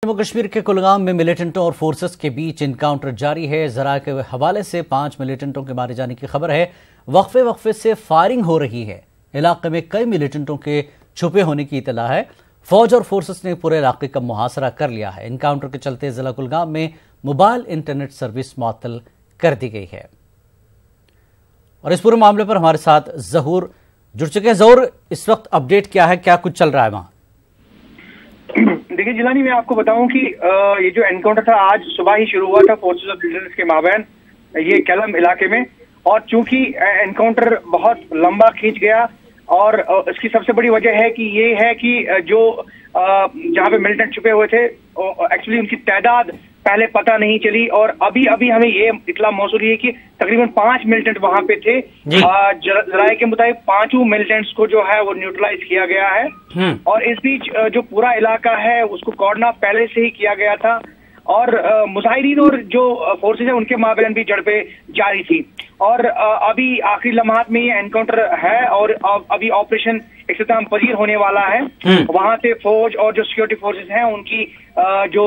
जम्मू कश्मीर के कुलगाम में मिलिटेंटों और फोर्सेस के बीच इनकाउंटर जारी है। जरा के हवाले से 5 मिलिटेंटों के मारे जाने की खबर है। वक्फे से फायरिंग हो रही है। इलाके में कई मिलिटेंटों के छुपे होने की इतला है। फौज और फोर्सेस ने पूरे इलाके का मुहासरा कर लिया है। इनकाउंटर के चलते जिला कुलगाम में मोबाइल इंटरनेट सर्विस मुअत्तल कर दी गई है। और इस पूरे मामले पर हमारे साथ जहूर जुड़ चुके हैं। जहूर, इस वक्त अपडेट क्या है, क्या कुछ चल रहा है वहां? देखिए जिलानी, मैं आपको बताऊं कि ये जो एनकाउंटर था आज सुबह ही शुरू हुआ था फोर्सेस ऑफ डिफेंस के माबैन ये केलम इलाके में। और चूंकि एनकाउंटर बहुत लंबा खींच गया और इसकी सबसे बड़ी वजह है कि ये है कि जो जहां पे मिलिटेंट छुपे हुए थे एक्चुअली उनकी तादाद पहले पता नहीं चली और अभी अभी हमें ये इतला मौसूल है कि तकरीबन 5 मिलिटेंट वहां पे थे। जराये के मुताबिक 5 मिलिटेंट्स को जो है वो न्यूट्रलाइज किया गया है और इस बीच जो पूरा इलाका है उसको कॉर्डन ऑफ पहले से ही किया गया था और मुजाहिरीन और जो फोर्सेज है उनके माबैन भी झड़पें जारी थी। और अभी आखिरी लम्हात में ये एनकाउंटर है और अभी ऑपरेशन इख्तिताम पजीर होने वाला है। वहां से फौज और जो सिक्योरिटी फोर्सेज हैं उनकी जो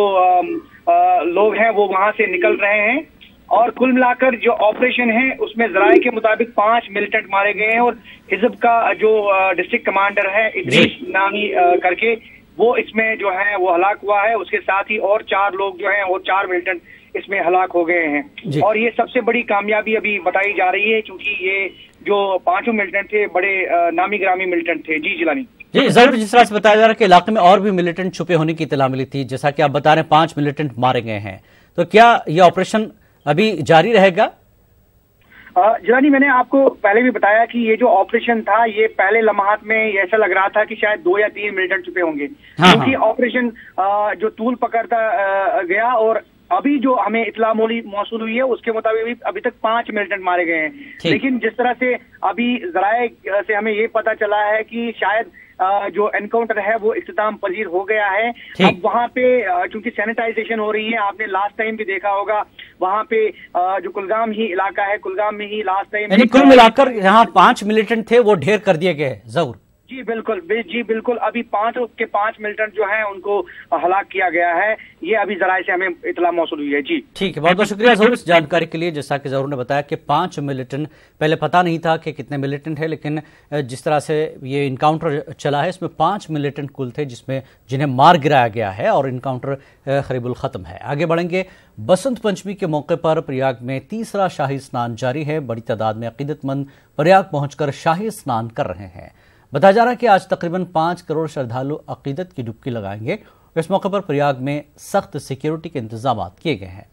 लोग हैं वो वहां से निकल रहे हैं और कुल मिलाकर जो ऑपरेशन है उसमें जराये के मुताबिक 5 मिलिटेंट मारे गए हैं और हिजब का जो डिस्ट्रिक्ट कमांडर है इद्रीस नामी करके वो इसमें जो है वो हलाक हुआ है। उसके साथ ही और 4 लोग जो हैं वो 4 मिलिटेंट इसमें हलाक हो गए हैं और ये सबसे बड़ी कामयाबी अभी बताई जा रही है क्योंकि ये जो 5 मिलिटेंट थे बड़े नामी ग्रामी मिलिटेंट थे। जी जिलानी जी, जरूर जिस तरह से बताया जा रहा है कि इलाके में और भी मिलिटेंट छुपे होने की इत्तला मिली थी, जैसा कि आप बता रहे हैं 5 मिलिटेंट मारे गए हैं, तो क्या ये ऑपरेशन अभी जारी रहेगा? जिलानी, मैंने आपको पहले भी बताया कि ये जो ऑपरेशन था ये पहले लम्हात में ऐसा लग रहा था कि शायद 2 या 3 मिलिटेंट छुपे होंगे क्योंकि ऑपरेशन जो तूल पकड़ता गया और अभी जो हमें इतला मौसूल हुई है उसके मुताबिक अभी तक 5 मिलिटेंट मारे गए हैं। लेकिन जिस तरह से अभी जराये से हमें ये पता चला है कि शायद जो एनकाउंटर है वो इख्तिताम पजीर हो गया है। अब वहां पे चूंकि सैनिटाइजेशन हो रही है, आपने लास्ट टाइम भी देखा होगा वहां पे जो कुलगाम ही इलाका है, कुलगाम में ही लास्ट टाइम कुल मिलाकर यहाँ 5 मिलिटेंट थे वो ढेर कर दिए गए। जरूर जी बिल्कुल अभी 5 मिलिटेंट जो हैं उनको हलाक किया गया है। ये अभी जराये से हमें इतला मौसूल हुई है। जी ठीक है, बहुत बहुत शुक्रिया जरूर इस जानकारी के लिए। जैसा कि जरूर ने बताया कि 5 मिलिटेंट, पहले पता नहीं था कि कितने मिलिटेंट है, लेकिन जिस तरह से ये इनकाउंटर चला है इसमें 5 मिलिटेंट कुल थे जिन्हें मार गिराया गया है और इनकाउंटर करीबुल खत्म है। आगे बढ़ेंगे। बसंत पंचमी के मौके पर प्रयाग में तीसरा शाही स्नान जारी है। बड़ी तादाद में अकीदतमंद प्रयाग पहुंचकर शाही स्नान कर रहे हैं। बताया जा रहा है कि आज तकरीबन 5 करोड़ श्रद्धालु अकीदत की डुबकी लगाएंगे। इस मौके पर प्रयाग में सख्त सिक्योरिटी के इंतजाम किए गए हैं।